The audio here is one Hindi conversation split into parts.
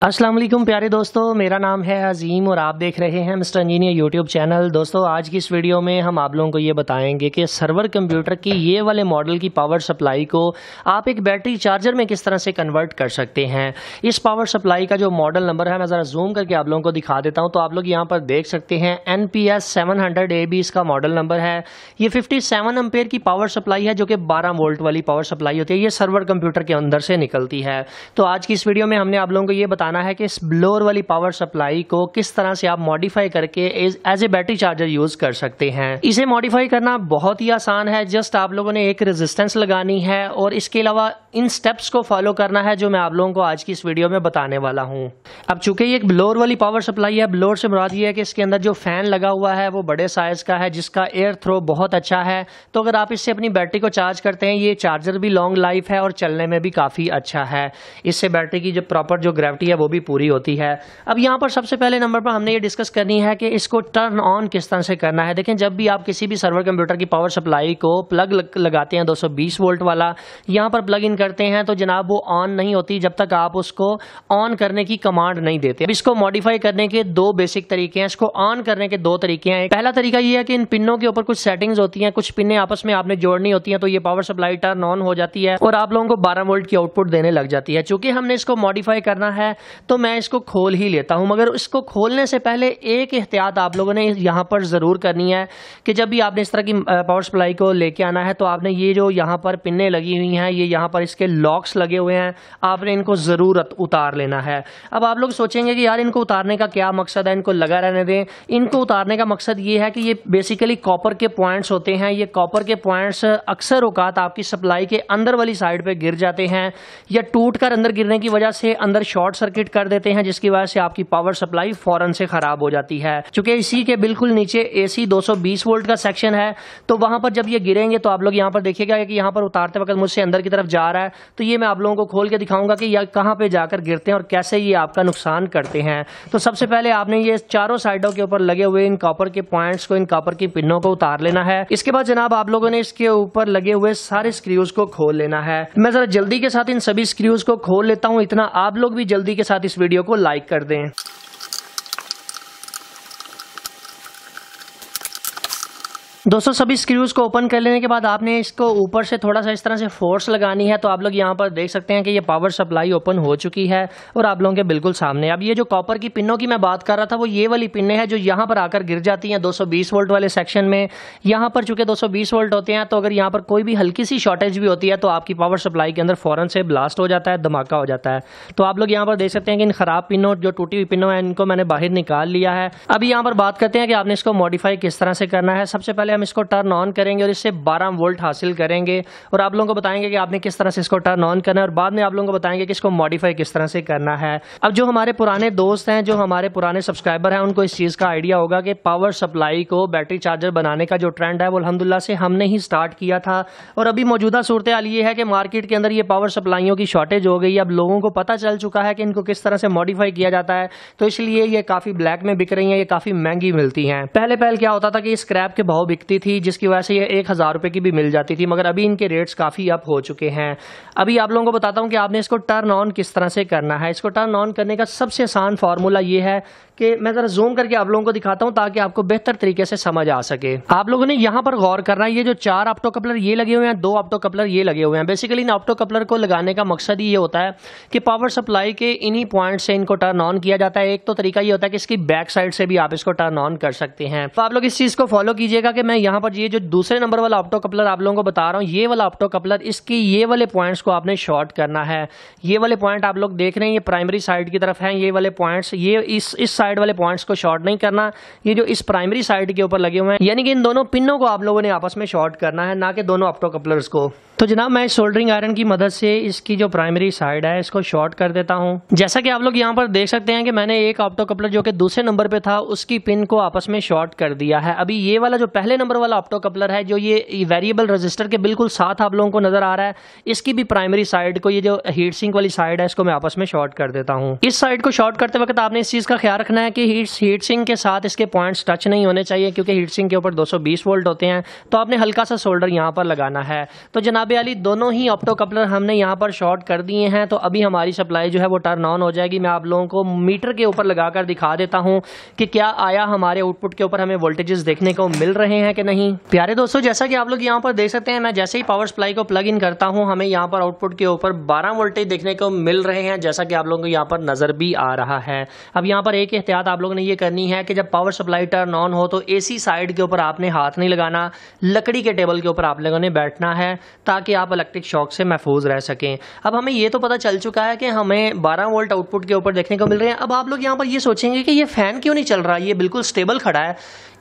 अस्सलाम वालेकुम प्यारे दोस्तों, मेरा नाम है अजीम और आप देख रहे हैं मिस्टर इंजीनियर यूट्यूब चैनल। दोस्तों आज की इस वीडियो में हम आप लोगों को ये बताएंगे कि सर्वर कंप्यूटर की ये वाले मॉडल की पावर सप्लाई को आप एक बैटरी चार्जर में किस तरह से कन्वर्ट कर सकते हैं। इस पावर सप्लाई का जो मॉडल नंबर है मैं ज़रा जूम करके आप लोगों को दिखा देता हूँ। तो आप लोग यहाँ पर देख सकते हैं NPS 700AB इसका मॉडल नंबर है। ये 57 एम्पेयर की पावर सप्लाई है जो कि 12 वोल्ट वाली पावर सप्लाई होती है। ये सर्वर कंप्यूटर के अंदर से निकलती है। तो आज की इस वीडियो में हमने आप लोगों को ये बताना है कि इस ब्लोअर वाली पावर सप्लाई को किस तरह से आप मॉडिफाई करके as a battery charger use कर सकते हैं। इसे मॉडिफाई करना बहुत ही आसान है। जस्ट आप लोगों ने एक रेजिस्टेंस लगानी है और इसके अलावा इन स्टेप्स को फॉलो करना है जो मैं आप लोगों को आज की इस वीडियो में बताने वाला हूं। अब चूंकि ये एक ब्लोअर वाली पावर सप्लाई है, ब्लोअर से मुराद ये है कि इसके अंदर जो फैन लगा हुआ है वो बड़े साइज का है जिसका एयर थ्रो बहुत अच्छा है। तो अगर आप इससे अपनी बैटरी को चार्ज करते हैं, ये चार्जर भी लॉन्ग लाइफ है और चलने में भी काफी अच्छा है। इससे बैटरी की जो प्रॉपर जो ग्रेविटी है वो भी पूरी होती है। अब यहाँ पर सबसे पहले नंबर पर हमने ये डिस्कस करनी है कि इसको टर्न ऑन किस तरह से करना है। देखें, जब भी आप किसी भी सर्वर कंप्यूटर की पावर सप्लाई को प्लग लगाते हैं 220 वोल्ट वाला, यहाँ पर प्लग इन करते हैं तो जनाब वो ऑन नहीं होती जब तक आप उसको ऑन करने की कमांड नहीं देते। अब इसको मॉडिफाई करने के दो बेसिक तरीके हैं, इसको ऑन करने के दो तरीके हैं। पहला तरीका ये है कि इन पिनों के ऊपर कुछ सेटिंग्स होती हैं, कुछ पिनें आपस में आपने जोड़नी होती हैं, तो ये पावर सप्लाई टर्न ऑन हो जाती है और आप लोगों को 12 वोल्ट की आउटपुट देने लग जाती है। चूंकि हमने इसको मॉडिफाई करना है तो मैं इसको खोल ही लेता हूं, मगर इसको खोलने से पहले एक एहतियात आप लोगों ने यहां पर जरूर करनी है कि जब भी आपने इस तरह की पावर सप्लाई को लेके आना है तो आपने ये जो यहां पर पिनें लगी हुई हैं, ये यहां पर इसके लॉक्स लगे हुए हैं, आपने इनको जरूर उतार लेना है। अब आप लोग सोचेंगे कि यार इनको उतारने का क्या मकसद है, इनको लगा रहने दें। इनको उतारने का मकसद ये है कि ये बेसिकली कॉपर के पॉइंट्स होते हैं। ये कॉपर के पॉइंट्स अक्सर औकात आपकी सप्लाई के अंदर वाली साइड पे गिर जाते हैं या टूट कर अंदर गिरने की वजह से अंदर शॉर्ट सर्किट कर देते हैं, जिसकी वजह से आपकी पावर सप्लाई फौरन से खराब हो जाती है। चूंकि इसी के बिल्कुल नीचे AC 220 वोल्ट का सेक्शन है, तो वहां पर जब ये गिरेंगे तो आप लोग यहां पर देखिएगा कि यहां पर उतारते वक्त मुझसे अंदर की तरफ जा रहा है। तो ये मैं आप लोगों को खोल के दिखाऊंगा कि यह कहां पे जाकर गिरते हैं और कैसे ये आपका नुकसान करते हैं। तो सबसे पहले आपने ये चारों साइडों के ऊपर लगे हुए इन कॉपर के पॉइंट्स को, इन कॉपर की पिनों को उतार लेना है। इसके बाद जनाब आप लोगों ने इसके ऊपर लगे हुए सारे स्क्रूज को खोल लेना है। मैं जरा जल्दी के साथ इन सभी स्क्रूज को खोल लेता हूं, इतना आप लोग भी जल्दी के साथ इस वीडियो को लाइक कर दें। दोस्तों सभी स्क्रूज को ओपन कर लेने के बाद आपने इसको ऊपर से थोड़ा सा इस तरह से फोर्स लगानी है। तो आप लोग यहाँ पर देख सकते हैं कि ये पावर सप्लाई ओपन हो चुकी है और आप लोगों के बिल्कुल सामने। अब ये जो कॉपर की पिनों की मैं बात कर रहा था वो ये वाली पिनें हैं जो यहाँ पर आकर गिर जाती हैं 220 वोल्ट वाले सेक्शन में। यहाँ पर चूंकि 220 वोल्ट होते हैं तो अगर यहाँ पर कोई भी हल्की सी शॉर्टेज भी होती है तो आपकी पावर सप्लाई के अंदर फौरन से ब्लास्ट हो जाता है, धमाका हो जाता है। तो आप लोग यहाँ पर देख सकते हैं कि इन खराब पिनों, जो टूटी हुई पिनों हैं, इनको मैंने बाहर निकाल लिया है। अभी यहाँ पर बात करते हैं कि आपने इसको मॉडिफाई किस तरह से करना है। सबसे पहले हम इसको टर्न ऑन करेंगे और इससे 12 वोल्ट हासिल करेंगे और आप लोगों को बताएंगे कि आपने किस तरह से इसको टर्न ऑन करना है और बाद में आप लोगों को बताएंगे कि इसको मॉडिफाई किस तरह से करना है। अब जो हमारे पुराने दोस्त हैं, जो हमारे पुराने सब्सक्राइबर हैं, उनको इस चीज का आइडिया होगा कि पावर सप्लाई को बैटरी चार्जर बनाने का जो ट्रेंड है वो अल्हम्दुलिल्लाह से हमने ही स्टार्ट किया था और अभी मौजूदा सूरत हाल ये है कि मार्केट के अंदर ये पावर सप्लाइयों की शॉर्टेज हो गई। अब लोगों को पता चल चुका है कि इनको किस तरह से मॉडिफाई किया जाता है, तो इसलिए ये काफी ब्लैक में बिक रही है, ये काफी महंगी मिलती हैं। पहले क्या होता था कि स्क्रैप के भाव बिकती थी जिसकी वजह से ये 1000 रुपए की भी मिल जाती थी, मगर अभी इनके रेट्स काफी अप हो चुके हैं। अभी आप लोगों को बताता हूं कि आपने इसको टर्न ऑन किस तरह से करना है। इसको टर्न ऑन करने का सबसे आसान फार्मूला ये है कि मैं जरा जूम करके आप लोगों को दिखाता हूं ताकि आपको बेहतर तरीके से समझ आ सके। आप लोगों ने यहां पर गौर करना है, ये जो 4 ऑप्टो कपलर ये लगे हुए हैं, 2 ऑप्टो कपलर ये लगे हुए हैं। बेसिकली इन ऑप्टो कपलर को लगाने का मकसद ही ये होता है कि पावर सप्लाई के इन्हीं पॉइंट से इनको टर्न ऑन किया जाता है। एक तो तरीका ये होता है कि इसकी बैक साइड से भी आप इसको टर्न ऑन कर सकते हैं। तो आप लोग इस चीज को फॉलो कीजिएगा कि मैं यहाँ पर ये जो दूसरे नंबर वाला ऑप्टो कपलर आप लोगों को बता रहा हूँ, ये वाला ऑप्टो कपलर, इसकी ये वाले पॉइंट्स को आपने शॉर्ट करना है। ये वाले पॉइंट आप लोग देख रहे हैं, ये प्राइमरी साइड की तरफ है। ये वाले पॉइंट्स, ये इस साइड वाले पॉइंट्स को शॉर्ट नहीं करना, ये जो इस प्राइमरी साइड के ऊपर लगे हुए हैं, यानी कि इन दोनों पिनों को आप लोगों ने आपस में शॉर्ट करना है, ना कि दोनों ऑप्टो कपलर्स को। तो जनाब मैं सोल्डरिंग आयरन की मदद से इसकी जो प्राइमरी साइड है इसको शॉर्ट कर देता हूं। जैसा कि आप लोग यहाँ पर देख सकते हैं कि मैंने एक ऑप्टो कपलर जो कि दूसरे नंबर पे था उसकी पिन को आपस में शॉर्ट कर दिया है। अभी ये वाला जो पहले नंबर वाला ऑप्टो कपलर है, जो ये वेरिएबल रजिस्टर के बिल्कुल साथ आप लोगों को नजर आ रहा है, इसकी भी प्राइमरी साइड को, ये जो हीट सिंक वाली साइड है, इसको मैं आपस में शॉर्ट कर देता हूँ। इस साइड को शॉर्ट करते वक्त आपने इस चीज का ख्याल रखना है कि हीट सिंक के साथ इसके पॉइंट्स टच नहीं होने चाहिए, क्योंकि हीट सिंक के ऊपर 220 वोल्ट होते हैं। तो आपने हल्का सा सोल्डर यहाँ पर लगाना है। तो जनाब ताबे वाली दोनों ही ऑप्टो कपलर हमने यहाँ पर शॉर्ट कर दिए हैं। तो अभी हमारी सप्लाई जो है वो टर्न ऑन हो जाएगी। मैं आप लोगों को मीटर के ऊपर लगाकर दिखा देता हूँ कि क्या आया हमारे आउटपुट के ऊपर हमें वोल्टेजेस देखने को मिल रहे हैं कि नहीं। प्यारे दोस्तों, जैसा कि आप लोग यहाँ पर देख सकते हैं, मैं जैसे ही पावर सप्लाई को प्लग इन करता हूँ हमें यहाँ पर आउटपुट के ऊपर 12 वोल्टेज देखने को मिल रहे हैं, जैसा कि आप लोगों को यहाँ पर नजर भी आ रहा है। अब यहाँ पर एक एहतियात आप लोगों ने ये करनी है कि जब पावर सप्लाई टर्न ऑन हो तो एसी साइड के ऊपर आपने हाथ नहीं लगाना, लकड़ी के टेबल के ऊपर आप लोगों ने बैठना है ताकि आप इलेक्ट्रिक शॉक से महफूज रह सकें। अब हमें ये तो पता चल चुका है कि हमें 12 वोल्ट आउटपुट के ऊपर देखने को मिल रहे हैं। अब आप लोग यहाँ पर ये सोचेंगे कि ये फैन क्यों नहीं चल रहा, ये बिल्कुल स्टेबल खड़ा है।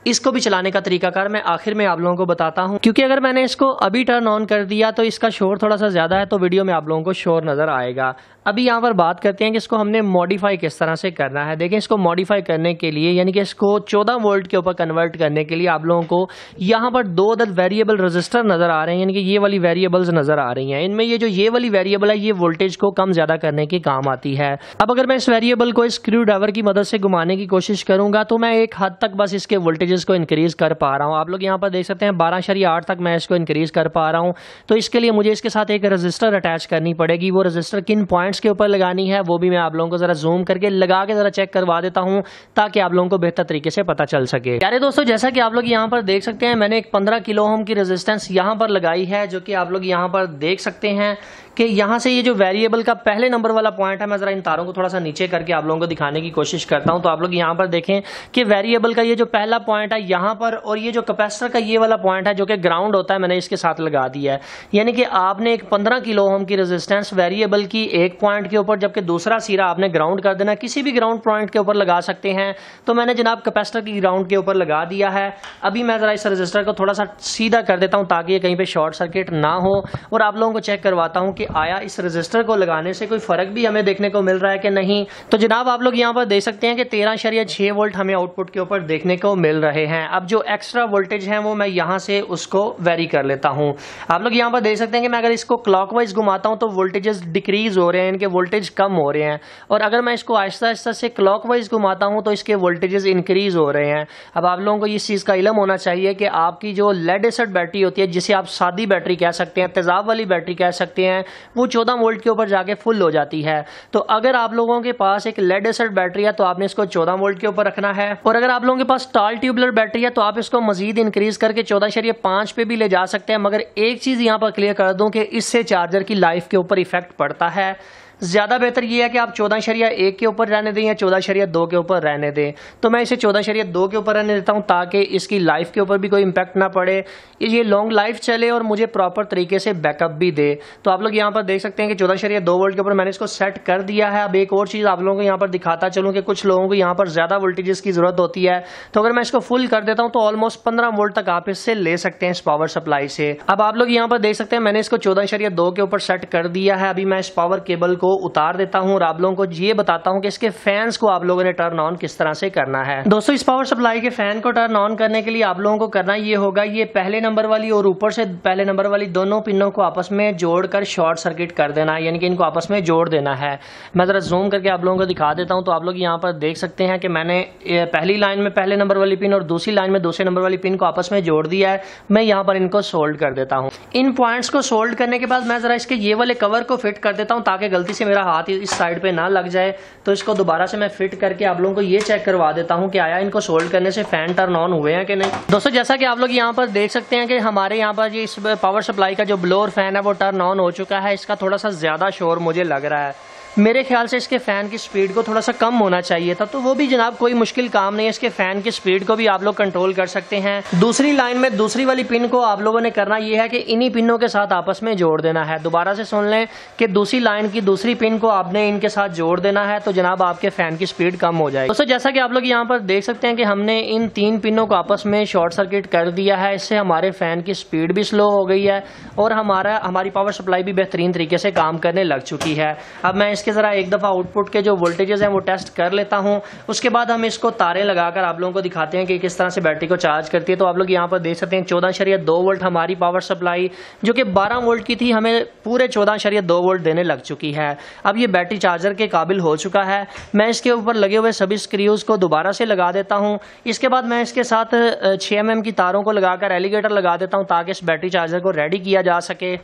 इसको भी चलाने का तरीकाकार मैं आखिर में आप लोगों को बताता हूं, क्योंकि अगर मैंने इसको अभी टर्न ऑन कर दिया तो इसका शोर थोड़ा सा ज्यादा है, तो वीडियो में आप लोगों को शोर नजर आएगा। अभी यहाँ पर बात करते हैं कि इसको हमने मॉडिफाई किस तरह से करना है। देखें, इसको मॉडिफाई करने के लिए यानी कि इसको 14 वोल्ट के ऊपर कन्वर्ट करने के लिए आप लोगों को यहाँ पर 2 अदद वेरिएबल रजिस्टर नजर आ रहे हैं, यानी कि ये वाली वेरिएबल्स नजर आ रही हैं। इनमें ये वाली वेरिएबल है, ये वोल्टेज को कम ज्यादा करने के काम आती है। अब अगर मैं इस वेरिएबल को स्क्रू ड्राइवर की मदद से घुमाने की कोशिश करूंगा तो मैं एक हद तक बस इसके वोल्टेजेस को इंक्रीज कर पा रहा हूं। आप लोग यहाँ पर देख सकते हैं 12.8 तक मैं इसको इंक्रीज कर पा रहा हूं। तो इसके लिए मुझे इसके साथ एक रजिस्टर अटैच करनी पड़ेगी। वो रजिस्टर किन पॉइंट्स के ऊपर लगानी है वो भी मैं आप लोगों को जरा जूम करके लगा के जरा चेक करवा देता हूं ताकि आप लोगों को बेहतर तरीके से पता चल सके। प्यारे दोस्तों, जैसा कि आप लोग यहाँ पर देख सकते हैं, मैंने एक 15 किलो ओम की रेजिस्टेंस यहाँ पर लगाई है, जो कि आप लोग यहाँ पर देख सकते हैं कि यहाँ से ये जो वेरिएबल का पहले नंबर वाला पॉइंट है, मैं जरा इन तारों को थोड़ा सा नीचे करके आप लोगों को दिखाने की कोशिश करता हूं। तो आप लोग यहाँ पर देखें कि वेरिएबल का ये जो पहला पॉइंट है यहाँ पर, और ये जो कैपेसिटर का ये वाला पॉइंट है जो कि ग्राउंड होता है, मैंने इसके साथ लगा दिया है। यानी कि आपने एक 15 किलो ओम की रेजिस्टेंस वेरिएबल की एक पॉइंट के ऊपर, जबकि दूसरा सिरा आपने ग्राउंड कर देना, किसी भी ग्राउंड पॉइंट के ऊपर लगा सकते हैं। तो मैंने जनाब कैपेसिटर की ग्राउंड के ऊपर लगा दिया है। अभी मैं जरा इस रजिस्टर को थोड़ा सा सीधा कर देता हूँ ताकि ये कहीं पे शॉर्ट सर्किट ना हो, और आप लोगों को चेक करवाता हूँ कि आया इस रजिस्टर को लगाने से कोई फर्क भी हमें देखने को मिल रहा है कि नहीं। तो जनाब आप लोग यहाँ पर देख सकते हैं कि 13.6 वोल्ट हमें आउटपुट के ऊपर देखने को मिल रहे हैं। अब जो एक्स्ट्रा वोल्टेज है वो मैं यहाँ से उसको वेरी कर लेता हूँ। आप लोग यहाँ पर देख सकते हैं कि मैं अगर इसको क्लॉकवाइज घुमाता हूँ तो वोल्टेजेस डिक्रीज हो रहे हैं, इनके वोल्टेज कम हो रहे हैं, और अगर मैं इसको आहिस्ता आहिस्ता से क्लॉकवाइज घुमाता हूँ तो इसके वोल्टेजेस इंक्रीज हो रहे हैं। अब आप लोगों को इस चीज का इल्म होना चाहिए कि आपकी जो लेड एसिड बैटरी होती है, जिसे आप सादी बैटरी कह सकते हैं, तेजाब वाली बैटरी कह सकते हैं, वो 14 वोल्ट के ऊपर जाके फुल हो जाती है। तो अगर आप लोगों के पास एक लेड एसिड बैटरी है तो आपने इसको 14 वोल्ट के ऊपर रखना है, और अगर आप लोगों के पास टाल ट्यूबुलर बैटरी है तो आप इसको मजीद इंक्रीज करके 14.5 पे भी ले जा सकते हैं। मगर एक चीज यहां पर क्लियर कर दूं कि इससे चार्जर की लाइफ के ऊपर इफेक्ट पड़ता है। ज्यादा बेहतर ये है कि आप 14.1 के ऊपर रहने दें या 14.2 के ऊपर रहने दें। तो मैं इसे 14.2 के ऊपर रहने देता हूं ताकि इसकी लाइफ के ऊपर भी कोई इम्पैक्ट ना पड़े, ये लॉन्ग लाइफ चले और मुझे प्रॉपर तरीके से बैकअप भी दे। तो आप लोग यहाँ पर देख सकते हैं कि 14.2 वोल्ट के ऊपर मैंने इसको सेट कर दिया है। अब एक और चीज आप लोगों को यहाँ पर दिखाता चलूँ कि कुछ लोगों को यहाँ पर ज्यादा वोल्टेजेस की जरूरत होती है, तो अगर मैं इसको फुल कर देता हूँ तो ऑलमोस्ट 15 वोल्ट तक आप इससे ले सकते हैं इस पावर सप्लाई से। अब आप लोग यहाँ पर देख सकते हैं मैंने इसको 14.2 के ऊपर सेट कर दिया है। अभी मैं इस पावर केबल को उतार देता हूँ और आप लोगों को ये बताता हूं कि इसके फैंस को आप लोगों ने टर्न ऑन किस तरह से करना है। दोस्तों, इस पावर सप्लाई के फैन को टर्न ऑन करने के लिए आप लोगों को करना ये होगा, ये पहले नंबर वाली और ऊपर से पहले नंबर वाली दोनों पिनों को आपस में जोड़कर शॉर्ट सर्किट कर देना है, यानी कि इनको आपस में जोड़ देना है। मैं जरा जूम करके आप लोगों को दिखा देता हूं। तो आप लोग यहाँ पर देख सकते हैं कि मैंने पहली लाइन में पहले नंबर वाली पिन और दूसरी लाइन में दूसरे नंबर वाली पिन को आपस में जोड़ दिया है। मैं यहाँ पर इनको सोल्ड कर देता हूँ। इन पॉइंट्स को सोल्ड करने के बाद मैं जरा इसके ये वाले कवर को फिट कर देता हूँ ताकि गलती से मेरा हाथ इस साइड पे ना लग जाए। तो इसको दोबारा से मैं फिट करके आप लोगों को ये चेक करवा देता हूं कि आया इनको सोल्ड करने से फैन टर्न ऑन हुए हैं कि नहीं। दोस्तों, जैसा कि आप लोग यहाँ पर देख सकते हैं कि हमारे यहाँ पर इस पावर सप्लाई का जो ब्लोअर फैन है वो टर्न ऑन हो चुका है। इसका थोड़ा सा ज्यादा शोर मुझे लग रहा है। मेरे ख्याल से इसके फैन की स्पीड को थोड़ा सा कम होना चाहिए था, तो वो भी जनाब कोई मुश्किल काम नहीं है। इसके फैन की स्पीड को भी आप लोग कंट्रोल कर सकते हैं। दूसरी लाइन में दूसरी वाली पिन को आप लोगों ने करना ये है कि इन्हीं पिनों के साथ आपस में जोड़ देना है। दोबारा से सुन लें कि दूसरी लाइन की दूसरी पिन को आपने इनके साथ जोड़ देना है, तो जनाब आपके फैन की स्पीड कम हो जाएगी। दोस्तों, जैसा कि आप लोग यहाँ पर देख सकते हैं कि हमने इन 3 पिनों को आपस में शॉर्ट सर्किट कर दिया है। इससे हमारे फैन की स्पीड भी स्लो हो गई है और हमारी पावर सप्लाई भी बेहतरीन तरीके से काम करने लग चुकी है। अब मैं इसके जरा एक दफा आउटपुट के जो वोल्टेजेस हैं वो टेस्ट कर लेता हूं। उसके बाद हम इसको तारे लगाकर आप लोगों को दिखाते हैं कि किस तरह से बैटरी को चार्ज करती है। तो आप लोग यहाँ पर देख सकते हैं 14.2 वोल्ट हमारी पावर सप्लाई जो कि 12 वोल्ट की थी, हमें पूरे 14.2 वोल्ट देने लग चुकी है। अब ये बैटरी चार्जर के काबिल हो चुका है। मैं इसके ऊपर लगे हुए सभी स्क्रूज को दोबारा से लगा देता हूँ। इसके बाद मैं इसके साथ 6 mm की तारों को लगाकर एलिगेटर लगा देता हूँ ताकि इस बैटरी चार्जर को रेडी किया जा सके।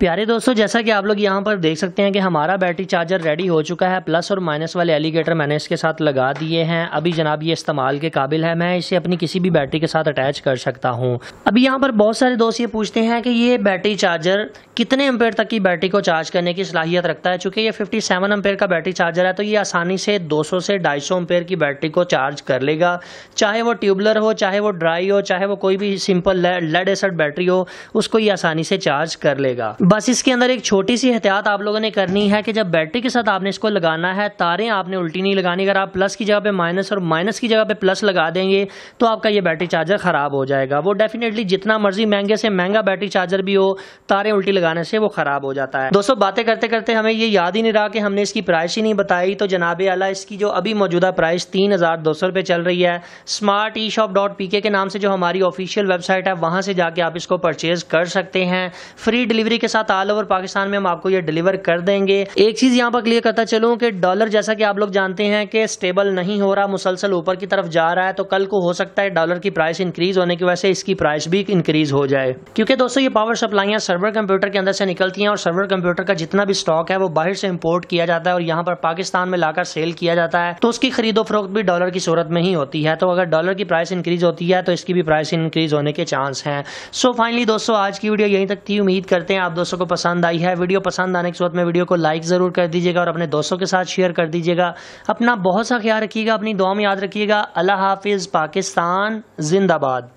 प्यारे दोस्तों, जैसा कि आप लोग यहाँ पर देख सकते हैं कि हमारा बैटरी चार्जर रेडी हो चुका है। प्लस और माइनस वाले एलिगेटर मैंने इसके साथ लगा दिए हैं। अभी जनाब ये इस्तेमाल के काबिल है, मैं इसे अपनी किसी भी बैटरी के साथ अटैच कर सकता हूँ। अभी यहाँ पर बहुत सारे दोस्त ये पूछते हैं कि ये बैटरी चार्जर कितने एम्पेयर तक की बैटरी को चार्ज करने की सलाहियत रखता है। चूंकि ये 57 एम्पेयर का बैटरी चार्जर है तो ये आसानी से 200 से 250 एम्पेयर की बैटरी को चार्ज कर लेगा। चाहे वो ट्यूबलर हो, चाहे वो ड्राई हो, चाहे वो कोई भी सिंपल लेड एसिड बैटरी हो, उसको ये आसानी से चार्ज कर लेगा। बस इसके अंदर एक छोटी सी एहतियात आप लोगों ने करनी है कि जब बैटरी के साथ आपने इसको लगाना है, तारें आपने उल्टी नहीं लगानी। अगर आप प्लस की जगह पे माइनस और माइनस की जगह पे प्लस लगा देंगे तो आपका ये बैटरी चार्जर खराब हो जाएगा। वो डेफिनेटली जितना मर्जी महंगे से महंगा बैटरी चार्जर भी हो, तारें उल्टी लगाने से वो खराब हो जाता है। दोस्तों, बातें करते करते हमें ये याद ही नहीं रहा कि हमने इसकी प्राइस ही नहीं बताई। तो जनाबे आला इसकी जो अभी मौजूदा प्राइस 3200 रुपये चल रही है। smarteshop.pk के नाम से जो हमारी ऑफिशियल वेबसाइट है, वहां से जाके आप इसको परचेज कर सकते हैं। फ्री डिलीवरी के साथ ऑल ओवर पाकिस्तान में हम आपको ये डिलीवर कर देंगे। एक चीज यहाँ पर क्लियर करता चलूं कि डॉलर जैसा कि आप लोग जानते हैं कि स्टेबल नहीं हो रहा, मुसलसल ऊपर की तरफ जा रहा है। तो कल को हो सकता है डॉलर की प्राइस इंक्रीज होने की वजह से इसकी प्राइस भी इंक्रीज हो जाए। क्योंकि दोस्तों ये पावर सप्लाइयां सर्वर कंप्यूटर के अंदर से निकलती हैं और सर्वर कंप्यूटर का जितना भी स्टॉक है वो बाहर से इंपोर्ट किया जाता है और यहाँ पर पाकिस्तान में लाकर सेल किया जाता है। तो उसकी खरीदो फरोख्त भी डॉलर की सूरत में ही होती है। तो अगर डॉलर की प्राइस इंक्रीज होती है तो इसकी भी प्राइस इंक्रीज होने के चांस हैं। सो फाइनली दोस्तों, आज की वीडियो यहीं तक थी। उम्मीद करते हैं आप दोस्तों को पसंद आई है। वीडियो पसंद आने के साथ में वीडियो को लाइक जरूर कर दीजिएगा और अपने दोस्तों के साथ शेयर कर दीजिएगा। अपना बहुत सा ख्याल रखिएगा, अपनी दुआ में याद रखिएगा। अल्लाह हाफिज, पाकिस्तान जिंदाबाद।